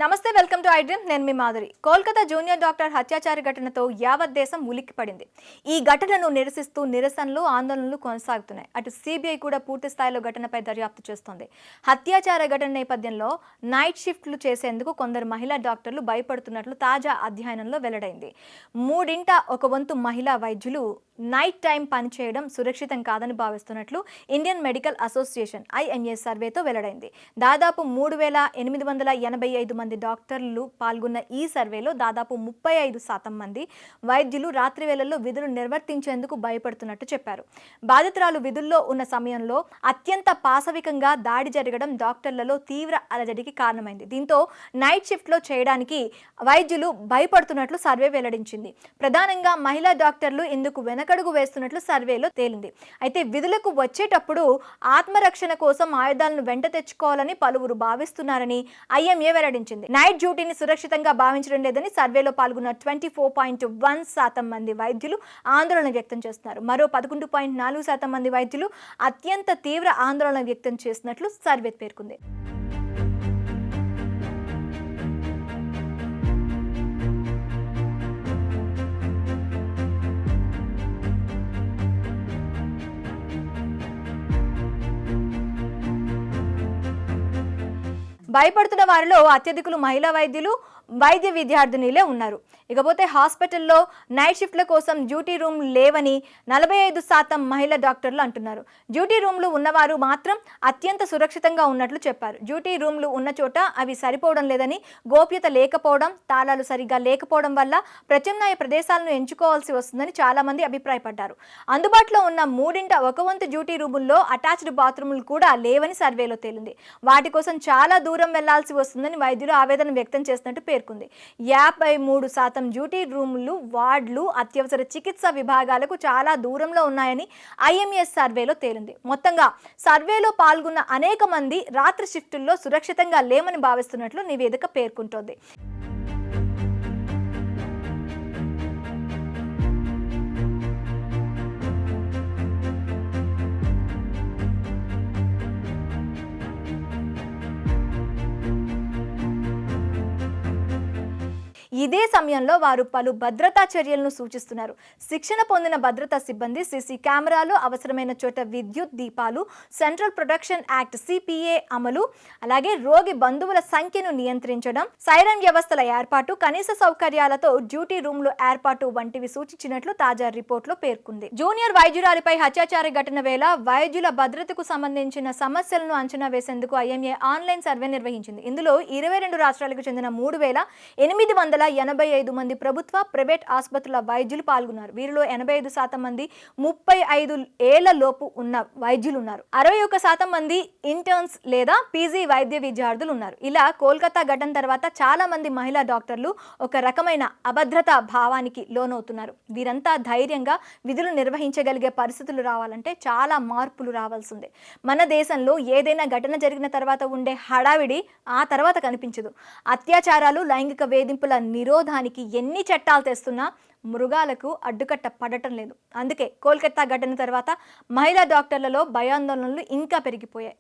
నమస్తే, welcome to I dream. నేను మీ Madhuri. Kolkata junior doctor హత్యాచార ఘటనతో యావత్ దేశం ఉలిక్కిపడింది. ఈ ఘటనను నిరసిస్తూ నిరసనలు, ఆందోళనలు కొనసాగుతున్నాయి. అటు సిబిఐ కూడా పూర్తి స్థాయిలో ఘటనపై దర్యాప్తు చేస్తోంది. హత్యాచార ఘటన నేపథ్యంలో నైట్ షిఫ్ట్లు చేసేందుకు కొందరు మహిళా డాక్టర్లు భయపడుతున్నట్లు తాజా అధ్యయనంలో వెల్లడైంది. మూడింట ఒక వంతు మహిళా వైద్యులు నైట్ టైం పనిచేయడం సురక్షితం కాదని భావిస్తున్నట్లు ఇండియన్ మెడికల్ అసోసియేషన్ IMA సర్వేతో వెల్లడైంది. దాదాపు 3,885 మంది డాక్టర్లు పాల్గొన్న ఈ సర్వేలో దాదాపు 35% మంది వైద్యులు రాత్రి వేళల్లో విధులు నిర్వర్తించేందుకు భయపడుతున్నట్టు చెప్పారు. బాధితురాలు విధుల్లో ఉన్న సమయంలో అత్యంత పాశవికంగా దాడి జరగడం డాక్టర్లలో తీవ్ర అలజడికి కారణమైంది. దీంతో నైట్ షిఫ్ట్లో చేయడానికి వైద్యులు భయపడుతున్నట్లు సర్వే వెల్లడించింది. ప్రధానంగా మహిళా డాక్టర్లు ఇందుకు వెనకడుగు వేస్తున్నట్లు సర్వేలో తేలింది. అయితే విధులకు వచ్చేటప్పుడు ఆత్మరక్షణ కోసం ఆయుధాలను వెంట తెచ్చుకోవాలని పలువురు భావిస్తున్నారని IMA వెల్లడించింది. నైట్ డ్యూటీని సురక్షితంగా భావించడం లేదని సర్వేలో పాల్గొన్న 24.1% మంది వైద్యులు ఆందోళన వ్యక్తం చేస్తున్నారు. మరో 11.4% మంది వైద్యులు అత్యంత తీవ్ర ఆందోళన వ్యక్తం చేసినట్లు సర్వే పేర్కొంది. భయపడుతున్న వారిలో అత్యధికులు మహిళా వైద్యులు, వైద్య విద్యార్థినిలే ఉన్నారు. ఇకపోతే హాస్పిటల్లో నైట్ షిఫ్ట్ల కోసం డ్యూటీ రూమ్ లేవని 45% మహిళా డాక్టర్లు అంటున్నారు. డ్యూటీ రూమ్లు ఉన్నవారు మాత్రం అత్యంత సురక్షితంగా ఉన్నట్లు చెప్పారు. డ్యూటీ రూమ్లు ఉన్న చోట అవి సరిపోవడం లేదని, గోప్యత లేకపోవడం, తాళాలు సరిగా లేకపోవడం వల్ల ప్రత్యామ్నాయ ప్రదేశాలను ఎంచుకోవాల్సి వస్తుందని చాలా మంది అభిప్రాయపడ్డారు. అందుబాటులో ఉన్న 3/1 వంతు డ్యూటీ రూముల్లో అటాచ్డ్ బాత్రూములు కూడా లేవని సర్వేలో తేలింది. వాటి కోసం చాలా దూరం వెళ్లాల్సి వస్తుందని వైద్యులు ఆవేదన వ్యక్తం చేసినట్టు పేర్కొంది. 53% డ్యూటీ రూములు, వార్డులు అత్యవసర చికిత్స విభాగాలకు చాలా దూరంలో ఉన్నాయని IMA సర్వేలో తేలింది. మొత్తంగా సర్వేలో పాల్గొన్న అనేక మంది రాత్రి షిఫ్టుల్లో సురక్షితంగా లేమని భావిస్తున్నట్లు నివేదిక పేర్కొంటోంది. ఇదే సమయంలో వారు పలు భద్రతా చర్యలను సూచిస్తున్నారు. శిక్షణ పొందిన భద్రతా సిబ్బంది CC కెమెరాలు, అవసరమైన చోట విద్యుత్ దీపాలు, సెంట్రల్ ప్రొటెక్షన్ యాక్ట్ CPA అమలు, అలాగే రోగి బంధువుల సంఖ్యను నియంత్రించడం, సైరన్ వ్యవస్థల ఏర్పాటు, కనీస సౌకర్యాలతో డ్యూటీ రూమ్లు ఏర్పాటు వంటివి సూచించినట్లు తాజా రిపోర్టులో పేర్కొంది. జూనియర్ వైద్యురాలిపై హత్యాచార ఘటన వేళ వైద్యుల భద్రతకు సంబంధించిన సమస్యలను అంచనా వేసేందుకు IMA ఆన్లైన్ సర్వే నిర్వహించింది. ఇందులో 22 రాష్ట్రాలకు చెందిన 3,885 మంది ప్రభుత్వ, ప్రైవేట్ ఆసుపత్రుల వైద్యులు పాల్గొన్నారు. వీరిలో 85% మంది 35 ఏళ్ల లోపు ఉన్న వైద్యులు ఉన్నారు. 61% మంది ఇంటర్న్స్ లేదా PG వైద్య విద్యార్థులు ఉన్నారు. ఇలా కోల్కతా ఘటన తర్వాత చాలా మంది మహిళా డాక్టర్లు ఒక రకమైన అభద్రతా భావానికి లోనవుతున్నారు. వీరంతా ధైర్యంగా విధులు నిర్వహించగలిగే పరిస్థితులు రావాలంటే చాలా మార్పులు రావాల్సిందే. మన దేశంలో ఏదైనా ఘటన జరిగిన తర్వాత ఉండే హడావిడి ఆ తర్వాత కనిపించదు. అత్యాచారాలు, లైంగిక వేధింపుల నిరోధానికి ఎన్ని చట్టాలు తెస్తున్నా మృగాలకు అడ్డుకట్ట పడటం లేదు. అందుకే కోల్కతా ఘటన తర్వాత మహిళా డాక్టర్లలో భయాందోళనలు ఇంకా పెరిగిపోయాయి.